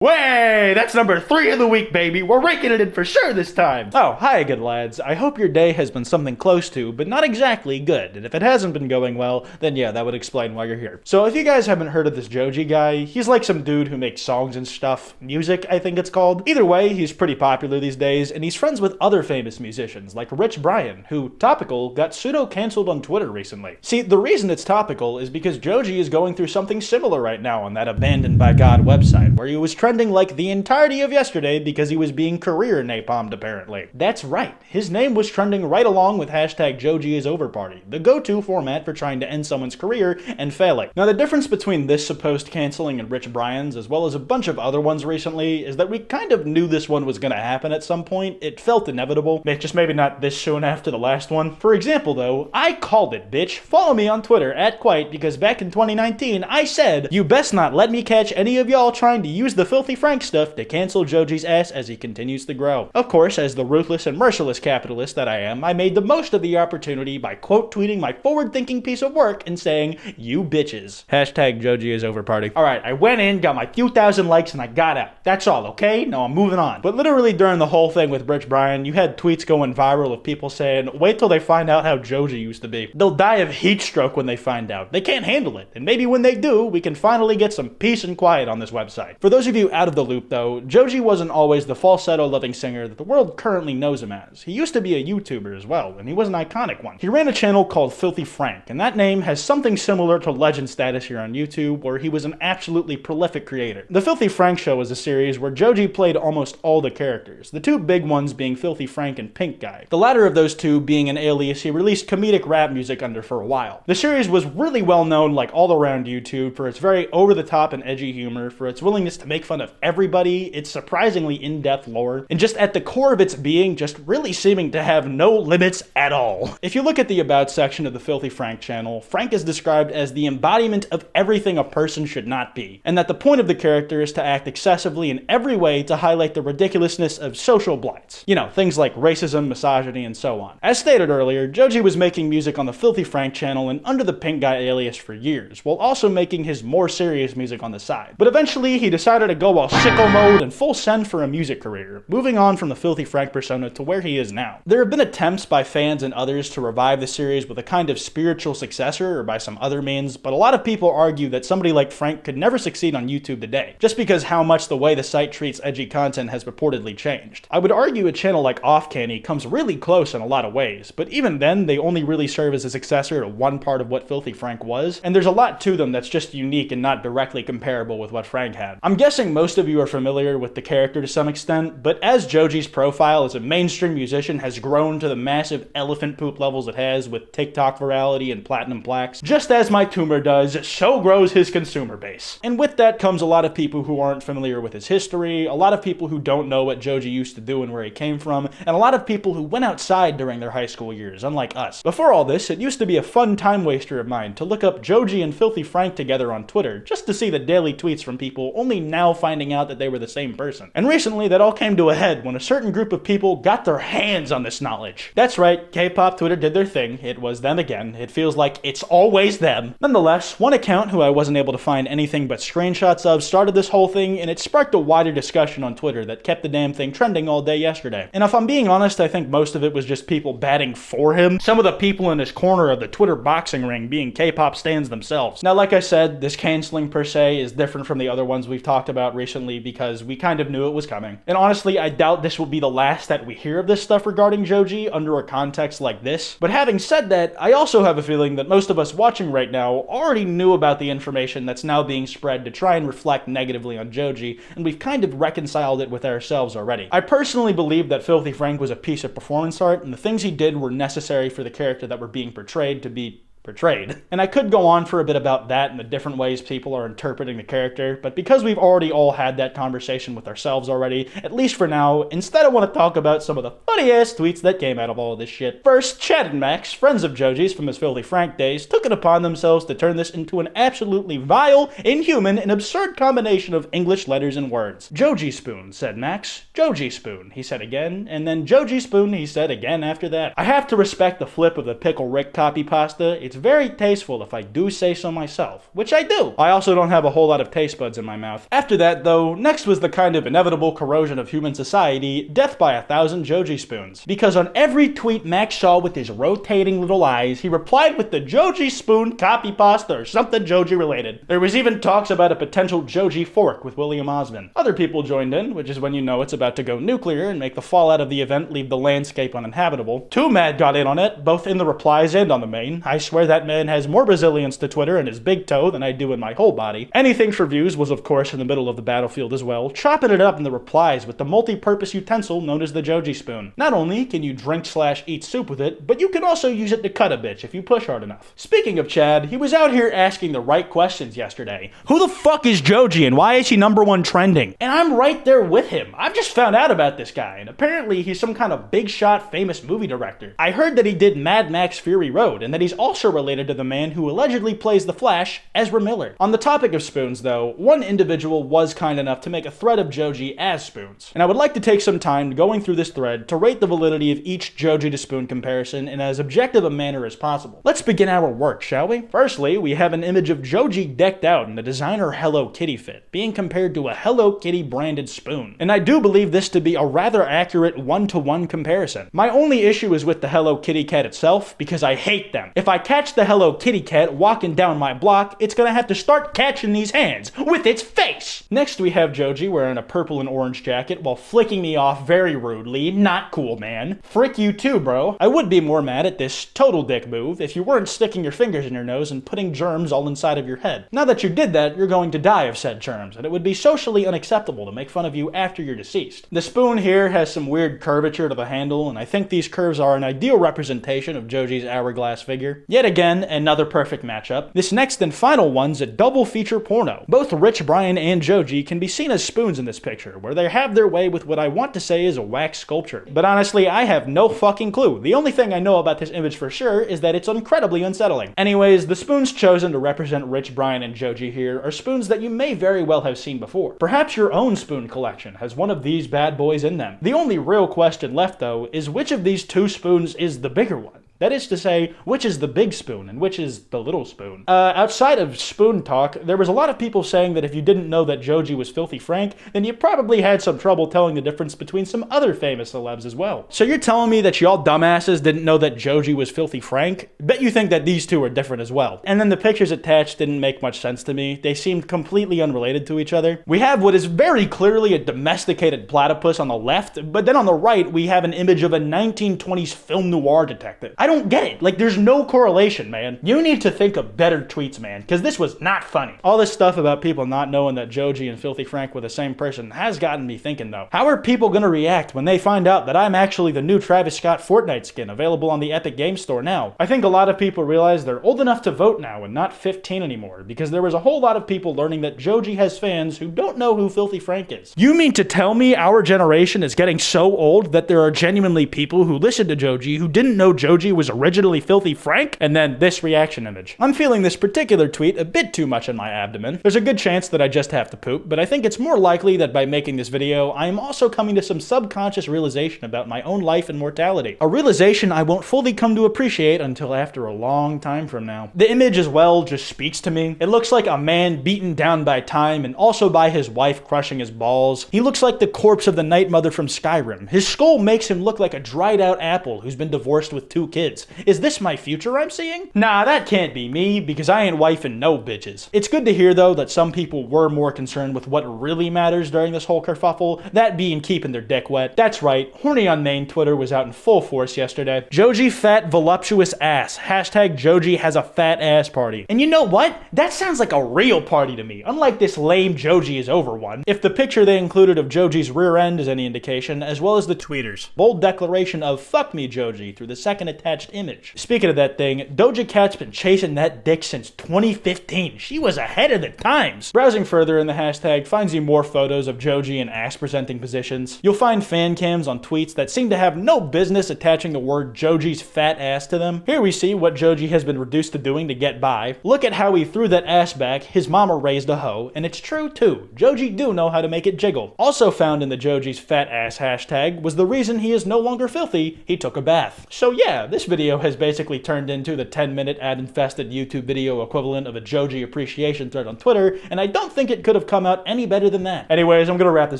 Way, that's number 3 of the week, baby. We're raking it in for sure this time. Oh, hi, good lads. I hope your day has been something close to, but not exactly good. And if it hasn't been going well, then yeah, that would explain why you're here. So if you guys haven't heard of this Joji guy, he's like some dude who makes songs and stuff. Music, I think it's called. Either way, he's pretty popular these days, and he's friends with other famous musicians, like Rich Brian, who, topical, got pseudo-cancelled on Twitter recently. See, the reason it's topical is because Joji is going through something similar right now on that Abandoned by God website, where he was trending like the entirety of yesterday because he was being career napalmed apparently. That's right, his name was trending right along with hashtag Joji is over party, the go-to format for trying to end someone's career and failing. Now the difference between this supposed canceling and Rich Brian's, as well as a bunch of other ones recently, is that we kind of knew this one was gonna happen at some point. It felt inevitable, just maybe not this soon after the last one. For example though, I called it, bitch. Follow me on Twitter at Kwite, because back in 2019 I said, you best not let me catch any of y'all trying to use the Filthy Frank stuff to cancel Joji's ass as he continues to grow. Of course, as the ruthless and merciless capitalist that I am, I made the most of the opportunity by quote tweeting my forward-thinking piece of work and saying, you bitches. Hashtag Joji is over party. Alright, I went in, got my few thousand likes, and I got out. That's all, okay? Now I'm moving on. But literally during the whole thing with Rich Brian, you had tweets going viral of people saying, wait till they find out how Joji used to be. They'll die of heat stroke when they find out. They can't handle it. And maybe when they do, we can finally get some peace and quiet on this website. For those of you out of the loop though, Joji wasn't always the falsetto-loving singer that the world currently knows him as. He used to be a YouTuber as well, and he was an iconic one. He ran a channel called Filthy Frank, and that name has something similar to legend status here on YouTube, where he was an absolutely prolific creator. The Filthy Frank Show was a series where Joji played almost all the characters, the two big ones being Filthy Frank and Pink Guy. The latter of those two being an alias he released comedic rap music under for a while. The series was really well known like all around YouTube for its very over-the-top and edgy humor, for its willingness to make fun of everybody, its surprisingly in-depth lore, and just at the core of its being, just really seeming to have no limits at all. If you look at the About section of the Filthy Frank channel, Frank is described as the embodiment of everything a person should not be, and that the point of the character is to act excessively in every way to highlight the ridiculousness of social blights. You know, things like racism, misogyny, and so on. As stated earlier, Joji was making music on the Filthy Frank channel and under the Pink Guy alias for years, while also making his more serious music on the side. But eventually, he decided to go all sicko mode and full send for a music career, moving on from the Filthy Frank persona to where he is now. There have been attempts by fans and others to revive the series with a kind of spiritual successor or by some other means, but a lot of people argue that somebody like Frank could never succeed on YouTube today, just because how much the way the site treats edgy content has purportedly changed. I would argue a channel like Off Canny comes really close in a lot of ways, but even then, they only really serve as a successor to one part of what Filthy Frank was, and there's a lot to them that's just unique and not directly comparable with what Frank had. I'm guessing most of you are familiar with the character to some extent, but as Joji's profile as a mainstream musician has grown to the massive elephant poop levels it has with TikTok virality and platinum plaques, just as my tumor does, so grows his consumer base. And with that comes a lot of people who aren't familiar with his history, a lot of people who don't know what Joji used to do and where he came from, and a lot of people who went outside during their high school years, unlike us. Before all this, it used to be a fun time waster of mine to look up Joji and Filthy Frank together on Twitter, just to see the daily tweets from people only now finding out that they were the same person. And recently, that all came to a head when a certain group of people got their hands on this knowledge. That's right, K-pop Twitter did their thing. It was them again. It feels like it's always them. Nonetheless, one account who I wasn't able to find anything but screenshots of started this whole thing, and it sparked a wider discussion on Twitter that kept the damn thing trending all day yesterday. And if I'm being honest, I think most of it was just people batting for him. Some of the people in his corner of the Twitter boxing ring being K-pop stans themselves. Now, like I said, this canceling per se is different from the other ones we've talked about recently because we kind of knew it was coming. And honestly, I doubt this will be the last that we hear of this stuff regarding Joji under a context like this. But having said that, I also have a feeling that most of us watching right now already knew about the information that's now being spread to try and reflect negatively on Joji, and we've kind of reconciled it with ourselves already. I personally believe that Filthy Frank was a piece of performance art, and the things he did were necessary for the character that were being portrayed to be portrayed. And I could go on for a bit about that and the different ways people are interpreting the character, but because we've already all had that conversation with ourselves already, at least for now, instead I want to talk about some of the funny-ass tweets that came out of all of this shit. First, Chad and Max, friends of Joji's from his Filthy Frank days, took it upon themselves to turn this into an absolutely vile, inhuman, and absurd combination of English letters and words. Joji spoon, said Max. Joji spoon, he said again, and then Joji spoon, he said again after that. I have to respect the flip of the Pickle Rick copy pasta. It's very tasteful if I do say so myself, which I do. I also don't have a whole lot of taste buds in my mouth. After that though, next was the kind of inevitable corrosion of human society, death by 1,000 Joji spoons. Because on every tweet Max saw with his rotating little eyes, he replied with the Joji spoon copy pasta or something Joji related. There was even talks about a potential Joji fork with William Osmond. Other people joined in, which is when you know it's about to go nuclear and make the fallout of the event leave the landscape uninhabitable. 2Mad got in on it, both in the replies and on the main. I swear that man has more resilience to Twitter and his big toe than I do in my whole body. Anything for views was of course in the middle of the battlefield as well, chopping it up in the replies with the multi-purpose utensil known as the Joji spoon. Not only can you drink/eat soup with it, but you can also use it to cut a bitch if you push hard enough. Speaking of Chad, he was out here asking the right questions yesterday. Who the fuck is Joji and why is he #1 trending? And I'm right there with him. I've just found out about this guy, and apparently he's some kind of big shot famous movie director. I heard that he did Mad Max Fury Road, and that he's also related to the man who allegedly plays the Flash, Ezra Miller. On the topic of spoons though, one individual was kind enough to make a thread of Joji as spoons. And I would like to take some time going through this thread to rate the validity of each Joji to spoon comparison in as objective a manner as possible. Let's begin our work, shall we? Firstly, we have an image of Joji decked out in a designer Hello Kitty fit, being compared to a Hello Kitty branded spoon. And I do believe this to be a rather accurate one-to-one comparison. My only issue is with the Hello Kitty cat itself, because I hate them. If I catch the Hello Kitty cat walking down my block, it's gonna have to start catching these hands with its face! Next we have Joji wearing a purple and orange jacket while flicking me off very rudely. Not cool, man. Frick you too, bro. I would be more mad at this total dick move if you weren't sticking your fingers in your nose and putting germs all inside of your head. Now that you did that, you're going to die of said germs, and it would be socially unacceptable to make fun of you after you're deceased. The spoon here has some weird curvature to the handle, and I think these curves are an ideal representation of Joji's hourglass figure. Yet again, another perfect matchup. This next and final one's a double feature porno. Both Rich Brian and Joji can be seen as spoons in this picture, where they have their way with what I want to say is a wax sculpture. But honestly, I have no fucking clue. The only thing I know about this image for sure is that it's incredibly unsettling. Anyways, the spoons chosen to represent Rich Brian and Joji here are spoons that you may very well have seen before. Perhaps your own spoon collection has one of these bad boys in them. The only real question left though is which of these two spoons is the bigger one? That is to say, which is the big spoon and which is the little spoon? Outside of spoon talk, there was a lot of people saying that if you didn't know that Joji was Filthy Frank, then you probably had some trouble telling the difference between some other famous celebs as well. So you're telling me that y'all dumbasses didn't know that Joji was Filthy Frank? Bet you think that these two are different as well. And then the pictures attached didn't make much sense to me. They seemed completely unrelated to each other. We have what is very clearly a domesticated platypus on the left, but then on the right we have an image of a 1920s film noir detective. I don't get it. Like, there's no correlation, man. You need to think of better tweets, man, because this was not funny. All this stuff about people not knowing that Joji and Filthy Frank were the same person has gotten me thinking, though. How are people gonna react when they find out that I'm actually the new Travis Scott Fortnite skin available on the Epic Games Store now? I think a lot of people realize they're old enough to vote now and not 15 anymore, because there was a whole lot of people learning that Joji has fans who don't know who Filthy Frank is. You mean to tell me our generation is getting so old that there are genuinely people who listen to Joji who didn't know Joji was originally Filthy Frank? And then this reaction image. I'm feeling this particular tweet a bit too much in my abdomen. There's a good chance that I just have to poop, but I think it's more likely that by making this video, I am also coming to some subconscious realization about my own life and mortality. A realization I won't fully come to appreciate until after a long time from now. The image as well just speaks to me. It looks like a man beaten down by time and also by his wife crushing his balls. He looks like the corpse of the Night Mother from Skyrim. His skull makes him look like a dried out apple who's been divorced with 2 kids. Is this my future I'm seeing? Nah, that can't be me, because I ain't wifing no bitches. It's good to hear, though, that some people were more concerned with what really matters during this whole kerfuffle, that being keeping their dick wet. That's right, Horny on Main Twitter was out in full force yesterday. Joji fat voluptuous ass. Hashtag Joji has a fat ass party. And you know what? That sounds like a real party to me, unlike this lame Joji is over one. If the picture they included of Joji's rear end is any indication, as well as the tweeters' bold declaration of "fuck me Joji" through the second attached image. Speaking of that thing, Doja Cat's been chasing that dick since 2015. She was ahead of the times. Browsing further in the hashtag finds you more photos of Joji in ass presenting positions. You'll find fan cams on tweets that seem to have no business attaching the word Joji's fat ass to them. Here we see what Joji has been reduced to doing to get by. Look at how he threw that ass back, his mama raised a hoe, and it's true too. Joji do know how to make it jiggle. Also found in the Joji's fat ass hashtag was the reason he is no longer filthy, he took a bath. So yeah, this This video has basically turned into the 10-minute ad-infested YouTube video equivalent of a Joji appreciation thread on Twitter, and I don't think it could have come out any better than that. Anyways, I'm gonna wrap this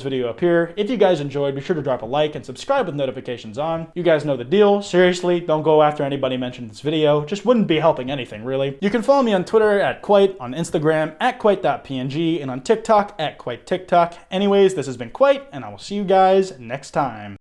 video up here. If you guys enjoyed, be sure to drop a like and subscribe with notifications on. You guys know the deal. Seriously, don't go after anybody mentioned in this video. Just wouldn't be helping anything, really. You can follow me on Twitter at Kwite, on Instagram at Kwite.png, and on TikTok at KwiteTikTok. Anyways, this has been Kwite, and I will see you guys next time.